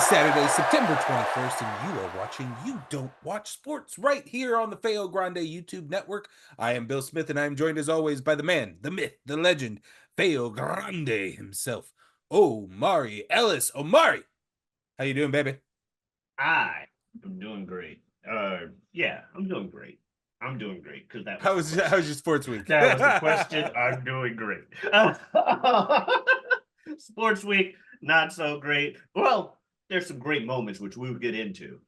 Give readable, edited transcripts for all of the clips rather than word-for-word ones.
is Saturday, September 21st, and you are watching You Don't Watch Sports right here on the Feo Grande YouTube network. I am Bill Smith, and I am joined as always by the man, the myth, the legend, Feo Grande himself, Omari Ellis. Omari, how you doing, baby? I am doing great. Yeah, I'm doing great. I'm doing great because that was How the was how's question. your sports week? That was the question. I'm doing great. Sports week, not so great. Well, there's some great moments which we will get into.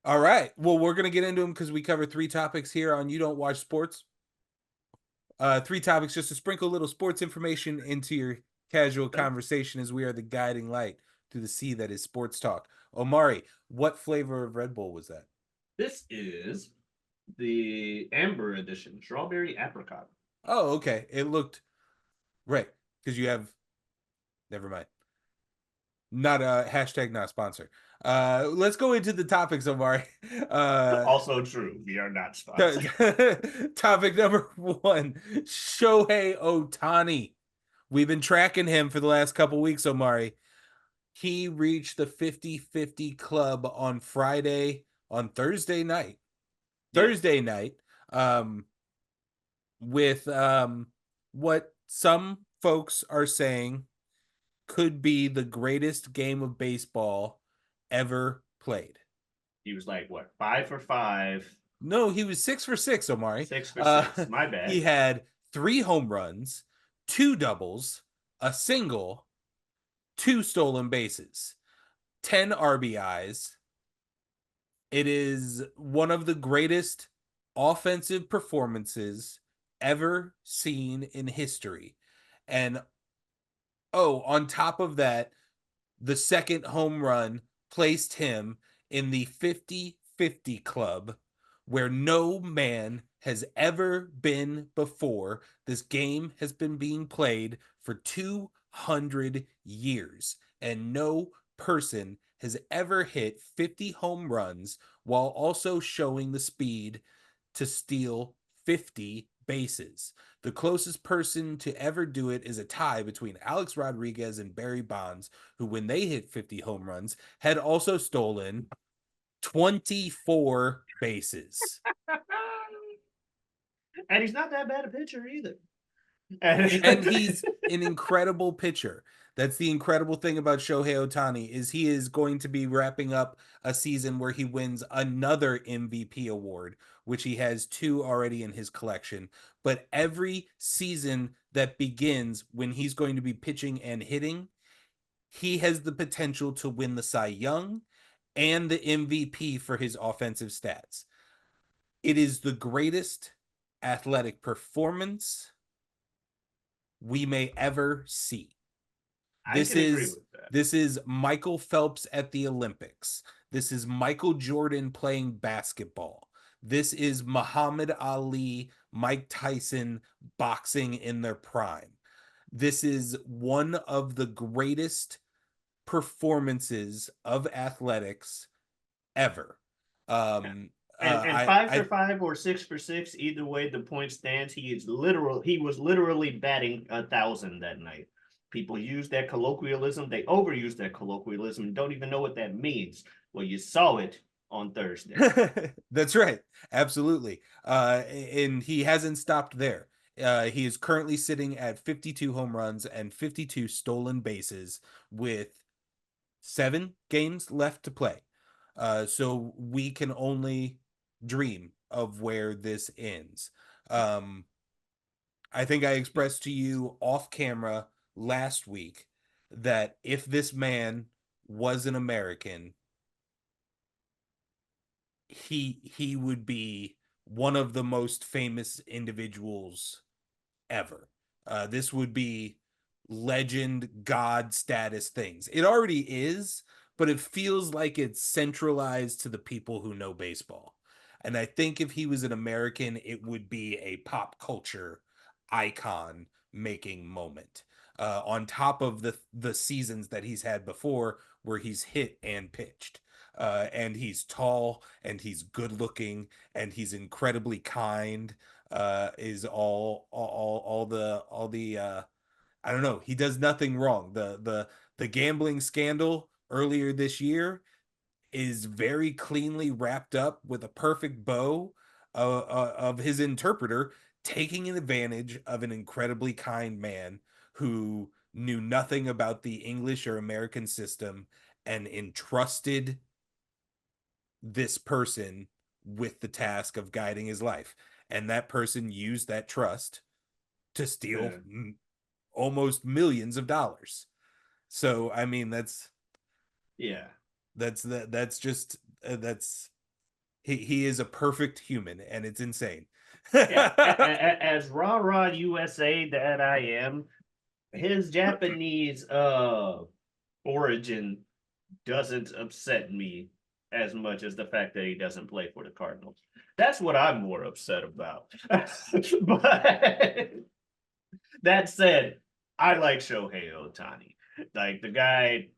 All right. Well, we're gonna get into them because we cover three topics here on You Don't Watch Sports. Three topics just to sprinkle a little sports information into your casual Okay. conversation as we are the guiding light to the sea that is sports talk. Omari, what flavor of Red Bull was that? This is the Amber Edition, strawberry apricot. Oh, okay. It looked right because you have. Never mind. Not a hashtag, not sponsor. Let's go into the topics, Omari. Uh, Also true. We are not sponsored. topic number one: Shohei Ohtani. We've been tracking him for the last couple weeks, Omari. He reached the 50-50 club on Thursday night. Yeah, Thursday night, um, with what some folks are saying could be the greatest game of baseball ever played. he was like what 5 for 5, No, he was 6 for 6, Omari. 6 for 6. My He bad. had three home runs, two doubles, a single, two stolen bases, 10 RBIs. It is one of the greatest offensive performances ever seen in history. And on top of that, the second home run placed him in the 50-50 club where no man has ever been before. This game has been being played for 200 years, and no person has ever hit 50 home runs while also showing the speed to steal 50 bases. The closest person to ever do it is a tie between Alex Rodriguez and Barry Bonds, who, when they hit 50 home runs, had also stolen 24 bases. And he's not that bad a pitcher either. And And he's an incredible pitcher. That's the incredible thing about Shohei Ohtani is he is going to be wrapping up a season where he wins another MVP award, which he has two already in his collection. But every season that begins when he's going to be pitching and hitting, he has the potential to win the Cy Young and the MVP for his offensive stats. It is the greatest athletic performance we may ever see. I This can agree is with that. this is Michael Phelps at the Olympics. This is Michael Jordan playing basketball. This is Muhammad Ali, Mike Tyson boxing in their prime. This is one of the greatest performances of athletics ever. Yeah. Um, And I, five for I, five or 6 for 6, either way the point stands. He was literally batting 1,000 that night. People use that colloquialism, they overuse that colloquialism and don't even know what that means. Well, you saw it on Thursday. that's right, absolutely. And he hasn't stopped there. He is currently sitting at 52 home runs and 52 stolen bases with 7 games left to play. So we can only dream of where this ends. Um, I think I expressed to you off camera last week that if this man was an American, he would be one of the most famous individuals ever. This would be legend, god status things. It already is, but it feels like it's centralized to the people who know baseball. And I think if he was an American, it would be a pop culture icon making moment. On top of the seasons that he's had before, where he's hit and pitched, and he's tall and he's good looking and he's incredibly kind, is all the I don't know. He does nothing wrong. The gambling scandal earlier this year is very cleanly wrapped up with a perfect bow of his interpreter taking advantage of an incredibly kind man who knew nothing about the English or American system and entrusted this person with the task of guiding his life. And that person used that trust to steal Yeah. almost millions of dollars. So, I mean, Yeah. that's just that's he is a perfect human, and it's insane. Yeah. As rah rah USA that I am, his Japanese origin doesn't upset me as much as the fact that he doesn't play for the Cardinals. That's what I'm more upset about. But that said, I like Shohei Ohtani. Like the guy,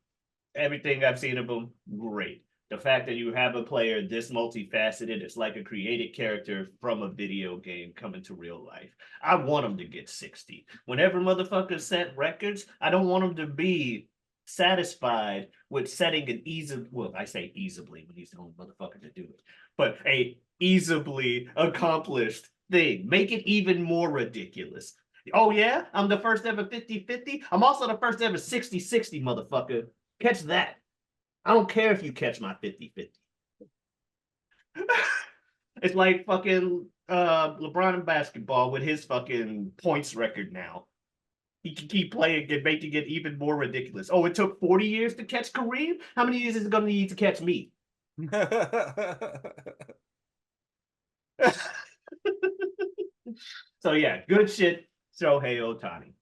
everything I've seen of him, great. The fact that you have a player this multifaceted, it's like a created character from a video game coming to real life. I want him to get 60. Whenever motherfuckers set records, I don't want him to be satisfied with setting an easy, well, I say easily when he's the only motherfucker to do it, but a easily accomplished thing. Make it even more ridiculous. Oh, yeah, I'm the first ever 50-50. I'm also the first ever 60-60, motherfucker. Catch that. I don't care if you catch my 50-50. It's like fucking LeBron in basketball with his fucking points record now. He can keep playing and making it even more ridiculous. Oh, it took 40 years to catch Kareem? How many years is it going to need to catch me? So, yeah, good shit. Shohei Ohtani.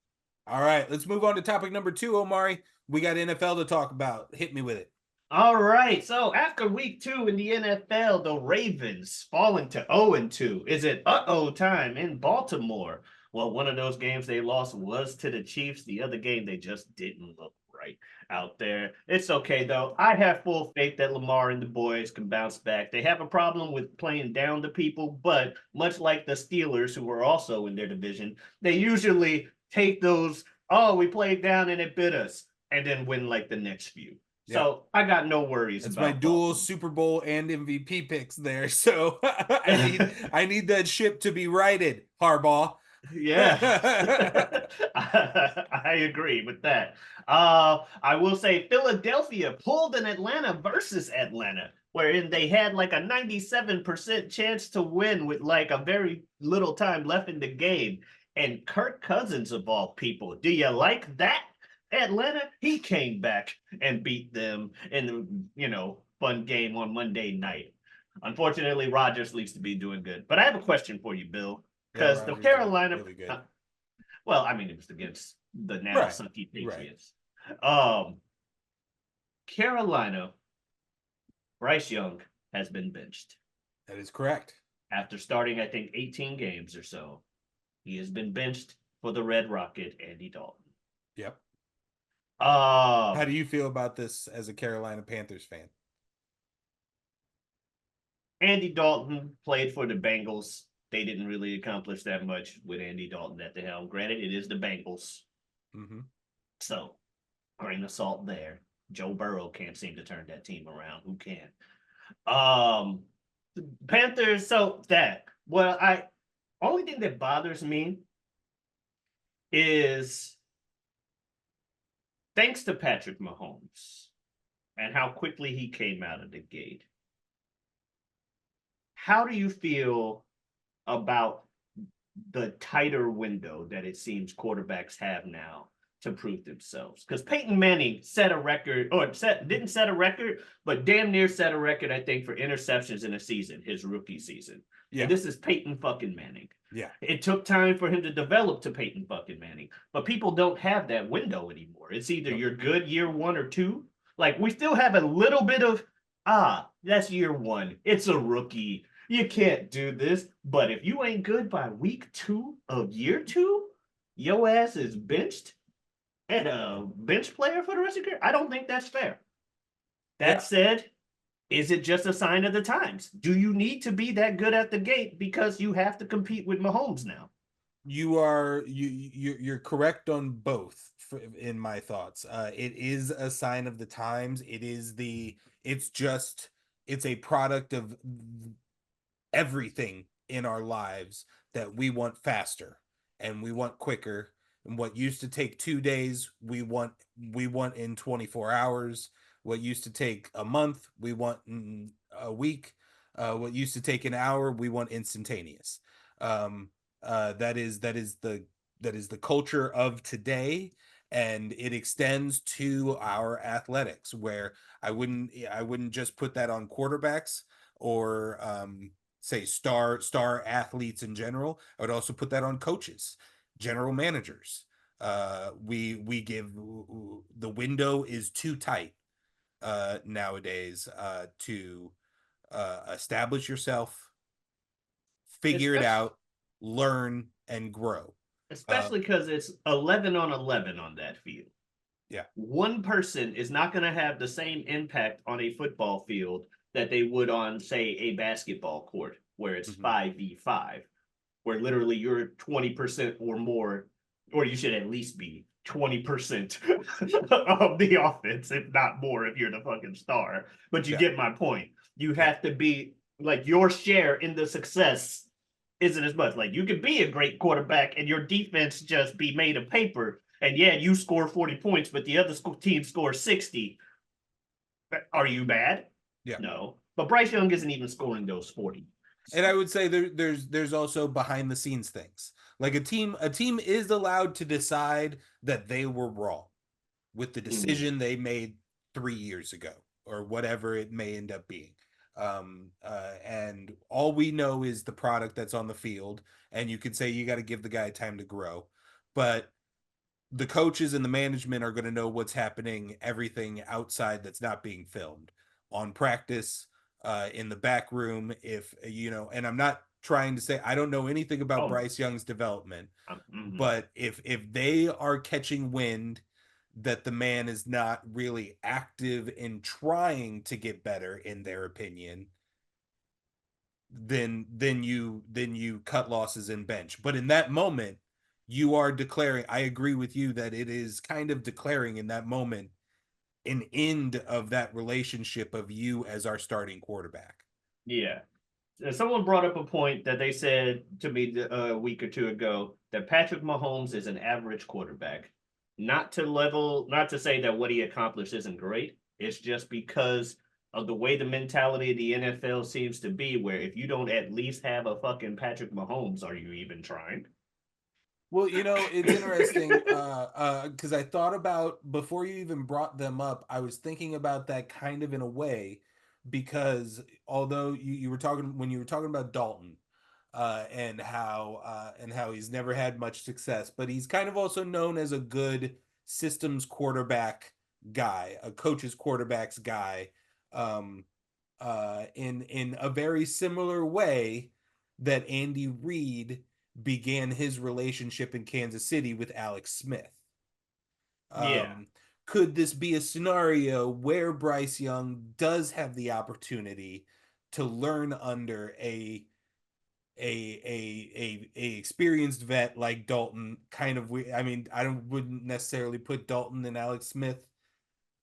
All right, let's move on to topic number 2, Omari. We got NFL to talk about. Hit me with it. All right. So after week 2 in the NFL, the Ravens falling to 0-2. Is it uh-oh time in Baltimore? Well, one of those games they lost was to the Chiefs. The other game, they just didn't look right out there. It's okay, though. I have full faith that Lamar and the boys can bounce back. They have a problem with playing down to people, but much like the Steelers, who are also in their division, they usually take those, oh, we played down and it bit us, and then win like the next few. Yeah. So I got no worries That's my about dual Baltimore. Super Bowl and MVP picks there. So I need that ship to be righted, Harbaugh. Yeah, I agree with that. I will say Philadelphia pulled an Atlanta versus Atlanta, wherein they had like a 97% chance to win with like a very little time left in the game. And Kirk Cousins, of all people, do you like that? Atlanta, he came back and beat them in fun game on Monday night. Unfortunately, Rodgers needs to be doing good. But I have a question for you, Bill, Yeah, because the Rodgers is Carolina, really good. well, I mean, it was against the now Right. sucky Right. Patriots. Carolina, Bryce Young has been benched That is correct. after starting, I think, 18 games or so. He has been benched for the Red Rocket, Andy Dalton. Yep. Um, How do you feel about this as a Carolina Panthers fan? Andy Dalton played for the Bengals. They didn't really accomplish that much with Andy Dalton at the helm. Granted, it is the Bengals. Mm-hmm. So, grain of salt there. Joe Burrow can't seem to turn that team around. Who can? Panthers, so that. Well, I only thing that bothers me is thanks to Patrick Mahomes and how quickly he came out of the gate. How do you feel about the tighter window that it seems quarterbacks have now to prove themselves? Because Peyton Manning set a record, or didn't set a record, but damn near set a record, I think, for interceptions in a season, his rookie season. Yeah. And this is Peyton fucking Manning. Yeah. It took time for him to develop to Peyton fucking Manning, but people don't have that window anymore. It's either you're good year 1 or 2. Like we still have a little bit of, that's year 1. It's a rookie. You can't do this. But if you ain't good by week 2 of year 2, your ass is benched and a bench player for the rest of your career. I don't think that's fair. That said, is it just a sign of the times? Do you need to be that good at the gate because you have to compete with Mahomes now? You're correct on both in my thoughts. It is a sign of the times. It's just, it's a product of everything in our lives that we want faster and we want quicker. And what used to take 2 days, we want in 24 hours. What used to take a month, we want in a week. What used to take an hour, we want instantaneous. Um, that is the culture of today, and it extends to our athletics. Where I wouldn't just put that on quarterbacks or say star athletes in general. I would also put that on coaches, general managers. We give, the window is too tight nowadays to establish yourself, figure it especially out, learn, and grow. especially because it's 11 on 11 on that field. Yeah. One person is not going to have the same impact on a football field that they would on, say, a basketball court where it's Mhm. 5v5, where literally you're 20% or more, or you should at least be 20% of the offense, if not more, if you're the fucking star. But you Yeah. get my point. You Yeah. have to be like your share in the success isn't as much. Like you could be a great quarterback and your defense just be made of paper. And yeah, you score 40 points, but the other team scores 60. Are you bad? Yeah. No. But Bryce Young isn't even scoring those 40. And I would say there's also behind the scenes things. Like a team is allowed to decide that they were wrong with the Mm, decision they made 3 years ago or whatever it may end up being. And all we know is the product that's on the field. And you could say you got to give the guy time to grow, but the coaches and the management are going to know what's happening, everything outside that's not being filmed, on practice, in the back room. If and I'm not trying to say I don't know anything about oh no. Bryce Young's development, Mm-hmm. but if they are catching wind that the man is not really active in trying to get better in their opinion, then you cut losses in bench. But in that moment, you are declaring, I agree with you that it is kind of declaring in that moment an end of that relationship of you as our starting quarterback. Yeah. Someone brought up a point that they said to me a week or two ago that Patrick Mahomes is an average quarterback. Not to say that what he accomplished isn't great. It's just because of the way the mentality of the NFL seems to be, where if you don't at least have a fucking Patrick Mahomes, are you even trying? Well, it's interesting because I thought about, before you even brought them up, I was thinking about that kind of in a way, because although you were talking, when you were talking about Dalton, and how he's never had much success, but he's kind of also known as a good systems quarterback guy, a coach's quarterbacks guy, um, in a very similar way that Andy Reid began his relationship in Kansas City with Alex Smith. Yeah. Um, could this be a scenario where Bryce Young does have the opportunity to learn under a experienced vet like Dalton? Kind of, I mean, wouldn't necessarily put Dalton and Alex Smith.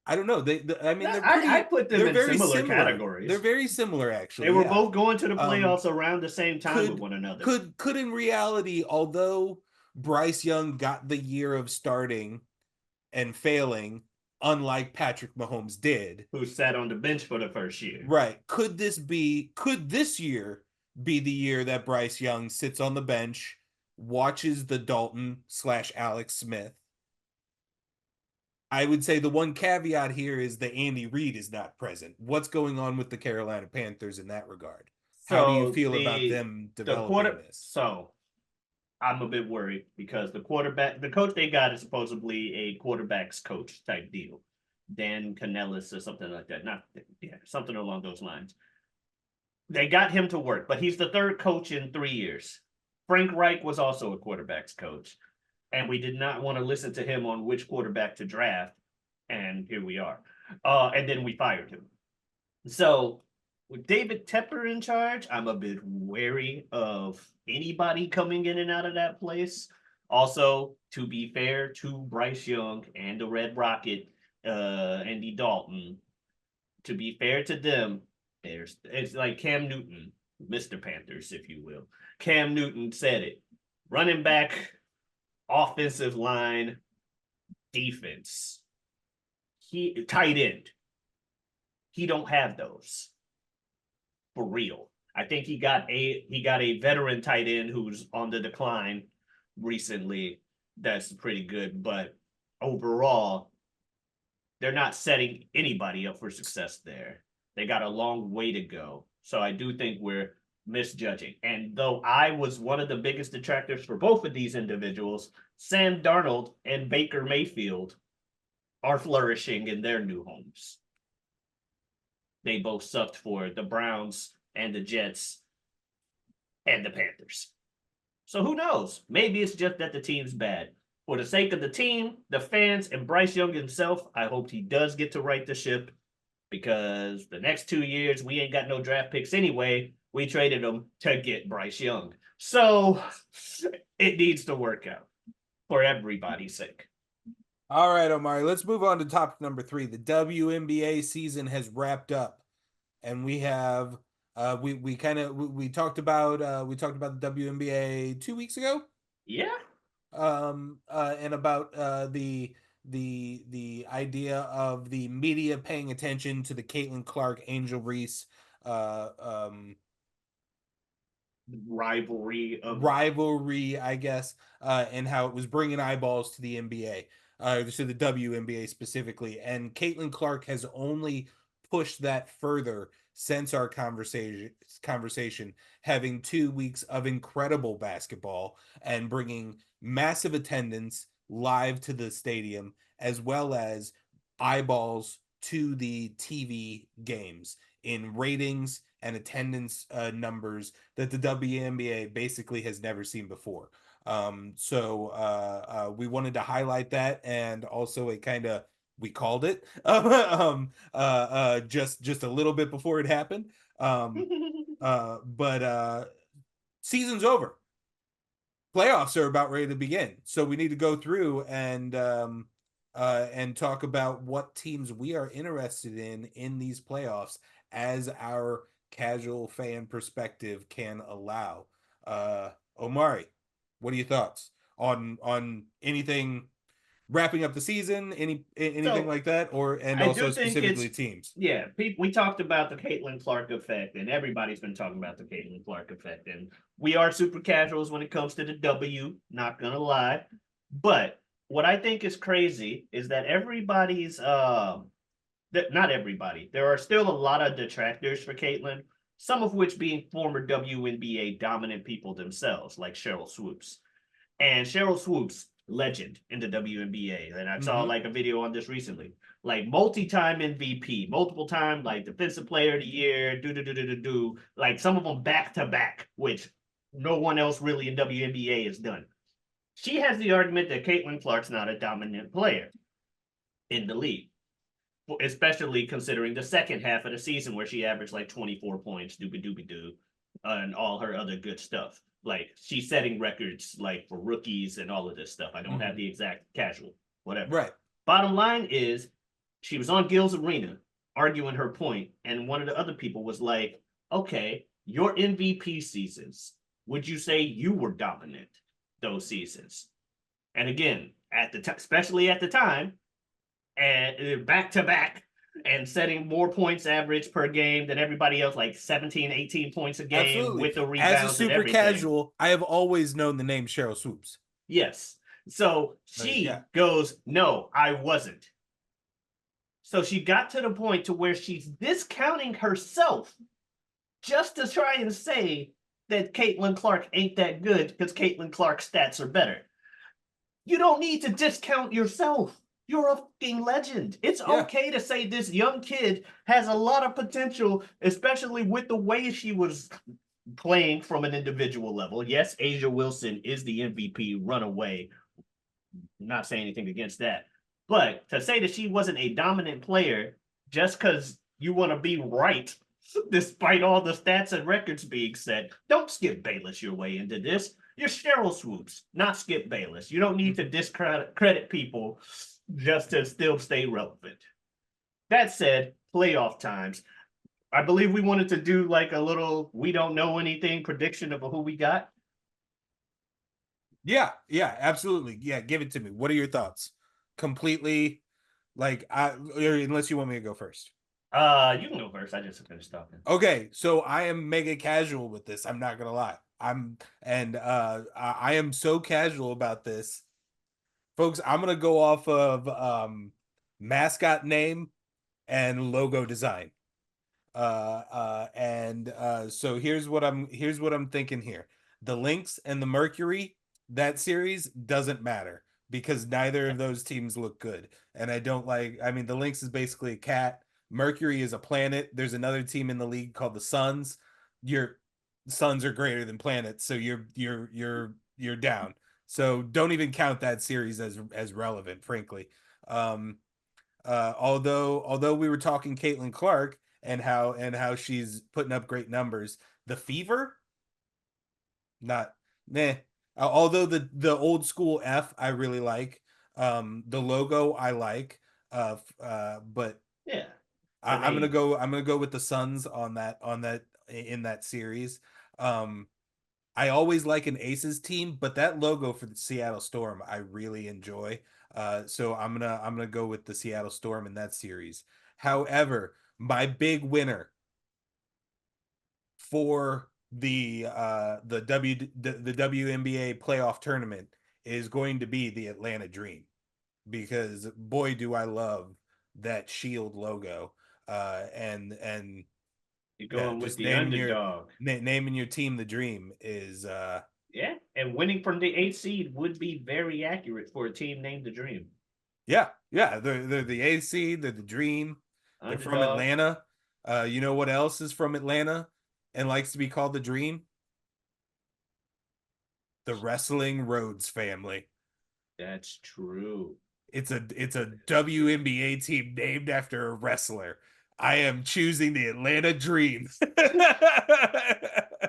I don't know. I mean, I put them they're in very similar similar. They're categories. very similar, They actually. were Yeah. both going to the Um, playoffs around the same time with could one another. could in reality, although Bryce Young got the year of starting and failing, unlike Patrick Mahomes did, Who sat on the bench for the first year. right? Could this year be the year that Bryce Young sits on the bench, watches the Dalton/Alex Smith? I would say the one caveat here is that Andy Reid is not present. What's going on with the Carolina Panthers in that regard? How do you So feel about them the developing quarter this? so I'm a bit worried because the coach they got is supposedly a quarterback's coach type deal. Dan Canellis or something like that. Not yeah, something along those lines. They got him to work, but he's the third coach in 3 years. Frank Reich was also a quarterback's coach, and we did not want to listen to him on which quarterback to draft, and here we are. And then we fired him. So with David Tepper in charge, I'm a bit wary of anybody coming in and out of that place. Also, to be fair to Bryce Young and the Red Rocket, Andy Dalton, to be fair to them, it's like Cam Newton, Mr. Panthers, if you will. Cam Newton said it. Running back, offensive line, defense. He tight end. He don't have those for real. I think he got a veteran tight end who's on the decline recently. That's pretty good, but overall, they're not setting anybody up for success there. They got a long way to go. So I do think we're misjudging. And though I was one of the biggest detractors for both of these individuals, Sam Darnold and Baker Mayfield are flourishing in their new homes. They both sucked for the Browns and the Jets and the Panthers. So who knows? Maybe it's just that the team's bad. For the sake of the team, the fans, and Bryce Young himself, I hope he does get to right the ship, because the next 2 years, we ain't got no draft picks anyway. We traded them to get Bryce Young. So it needs to work out for everybody's sake. All right, Omari, let's move on to topic number 3. The WNBA season has wrapped up, and we have we talked about the WNBA 2 weeks ago. Yeah. And about the idea of the media paying attention to the Caitlin Clark, Angel Reese rivalry, I guess, and how it was bringing eyeballs to the NBA, to the WNBA specifically. And Caitlin Clark has only pushed that further since our conversation, having 2 weeks of incredible basketball and bringing massive attendance live to the stadium, as well as eyeballs to the TV games in ratings and attendance numbers that the WNBA basically has never seen before. So we wanted to highlight that, and also we called it just a little bit before it happened. But season's over. Playoffs are about ready to begin, so we need to go through and talk about what teams we are interested in these playoffs, as our casual fan perspective can allow. Omari, what are your thoughts on anything wrapping up the season, anything like that, and I also do think specifically teams? Yeah, we talked about the Caitlin Clark effect, and everybody's been talking about the Caitlin Clark effect, and we are super casuals when it comes to the W, not gonna lie. But what I think is crazy is that not everybody, there are still a lot of detractors for Caitlin, some of which being former WNBA dominant people themselves, like Cheryl Swoops. And Cheryl Swoops, legend in the WNBA. And I saw like a video on this recently. Like multi-time MVP, multiple time like defensive player of the year, like some of them back to back, which no one else really in WNBA has done. She has the argument that Caitlin Clark's not a dominant player in the league, especially considering the second half of the season where she averaged like 24 points, doobie-doobie-doo, and all her other good stuff. Like she's setting records like for rookies and all of this stuff. I don't have the exact casual, whatever. Right. Bottom line is she was on Gil's Arena arguing her point, and one of the other people was like, okay, your MVP seasons, would you say you were dominant those seasons? And again, especially at the time, and back to back, and setting more points average per game than everybody else, like 17, 18 points a game. Absolutely. With the rebounds. As a super casual, I have always known the name Cheryl Swoops. Yes. So she goes, no, I wasn't. So she got to the point to where she's discounting herself just to try and say that Caitlin Clark ain't that good because Caitlin Clark's stats are better. You don't need to discount yourself. You're a fucking legend. It's okay to say this young kid has a lot of potential, especially with the way she was playing from an individual level. Yes, A'ja Wilson is the MVP runaway. I'm not saying anything against that. But to say that she wasn't a dominant player just because you want to be right Despite all the stats and records being set, don't Skip Bayless your way into this. You're Cheryl Swoops, not Skip Bayless. You don't need to discredit people just to still stay relevant. That said, playoff times. I believe we wanted to do like a little we don't know anything prediction of who we got. Yeah, yeah, absolutely. Yeah, give it to me. What are your thoughts? Completely, like, unless you want me to go first. You can go first. I just finished talking. Okay, so I am mega casual with this. I'm not gonna lie. I am so casual about this. Folks, I'm gonna go off of mascot name and logo design. So here's what I'm thinking here. The Lynx and the Mercury, that series doesn't matter because neither of those teams look good. And I don't like, I mean, the Lynx is basically a cat. Mercury is a planet. There's another team in the league called the Suns. Your Suns are greater than planets, so you're down. So don't even count that series as relevant, frankly. Um, although we were talking Caitlin Clark and how she's putting up great numbers, the Fever, not meh. Although the old school F I really like, the logo I like, but Yeah, her name. I'm gonna go with the Suns on that in that series. Um, I always like an Aces team, but that logo for the Seattle Storm I really enjoy. So I'm gonna go with the Seattle Storm in that series. However, my big winner for the WNBA playoff tournament is going to be the Atlanta Dream because boy do I love that shield logo. And You're yeah, going with just the underdog. naming your team the Dream is Yeah, and winning from the eighth seed would be very accurate for a team named the Dream. yeah, yeah. They're the AC, they're the Dream. They're from Underdog. Atlanta. You know what else is from Atlanta and likes to be called the Dream? The Wrestling Rhodes family. That's true. It's a That's true. WNBA team named after a wrestler. I am choosing the Atlanta Dream.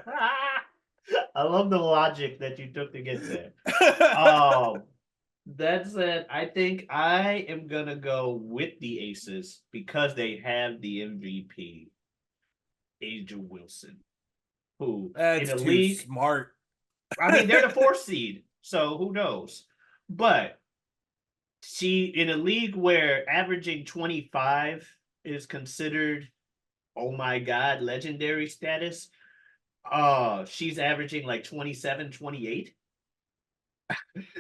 Ah, I love the logic that you took to get there. Um, that said, I think I am gonna go with the Aces because they have the MVP, Angel Wilson, who in That's a too league, smart. I mean, they're the fourth seed, so who knows? But she in a league where averaging 25 is considered, oh my god, legendary status. She's averaging like 27, 28.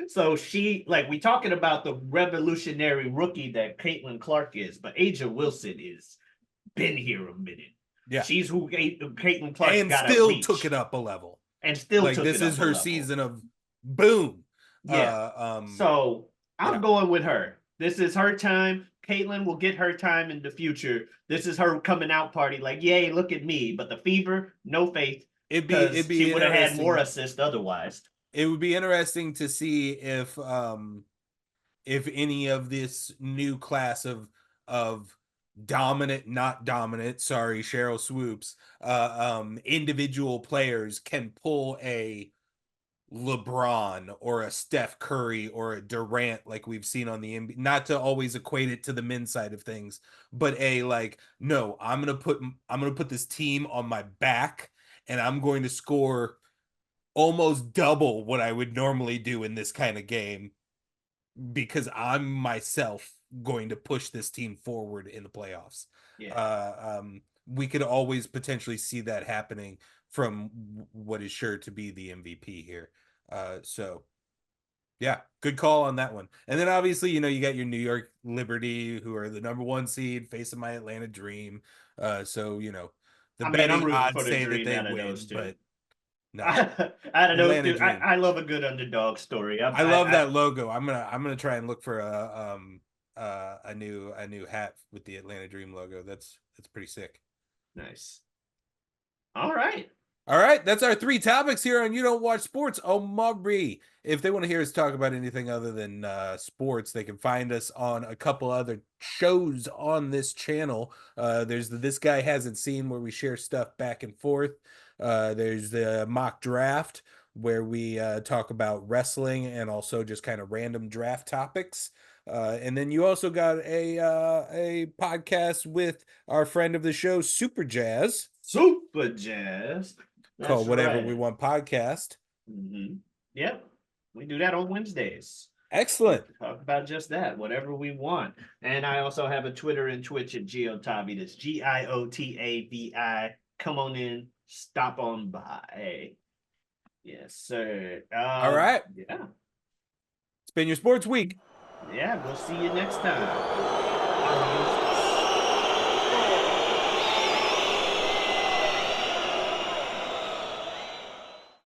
So she like we talking about the revolutionary rookie that Caitlin Clark is, but Aja Wilson is been here a minute. Yeah. She's who Caitlin Clark's And got to still took it reach up a level. and still Like took this it is up a her level. season of boom. Yeah. Uh um So I'm yeah. going with her. This is her time. Caitlin will get her time in the future. This is her coming out party. Like, yay, look at me. But the Fever, no faith, It'd because she be would have had more interesting. assists otherwise. It would be interesting to see if any of this new class of dominant, not dominant, sorry, Cheryl Swoops, individual players can pull a LeBron or a Steph Curry or a Durant like we've seen on the NBA. Not to always equate it to the men's side of things, but a like, no, I'm gonna put this team on my back and I'm going to score almost double what I would normally do in this kind of game because I'm myself going to push this team forward in the playoffs. Yeah. We could always potentially see that happening from what is sure to be the MVP here. So yeah, good call on that one. And then obviously, you know, you got your New York Liberty, who are the number one seed, facing my Atlanta Dream. So you know, the I mean, I'm betting rooting for odds the say that dream they out of those win, two. but no, Out of those Atlanta two, Dream. I love a good underdog story. I love that logo. I'm gonna try and look for a new hat with the Atlanta Dream logo. That's pretty sick. Nice. All right. All right, that's our 3 topics here on You Don't Watch Sports. Omari. If they want to hear us talk about anything other than sports, they can find us on a couple other shows on this channel. There's the This Guy Hasn't Seen, where we share stuff back and forth. There's the Mock Draft, where we talk about wrestling and also just kind of random draft topics. And then you also got a podcast with our friend of the show, Super Jazz, Super Jazz. That's called Whatever We right. Want Podcast. Yep. We do that on Wednesdays. We Excellent. talk about just that, whatever we want. And I also have a Twitter and Twitch at Giotavi. That's Giotavi. Come on in, stop on by. Yes, sir. All right. Yeah. It's been your sports week. Yeah, we'll see you next time.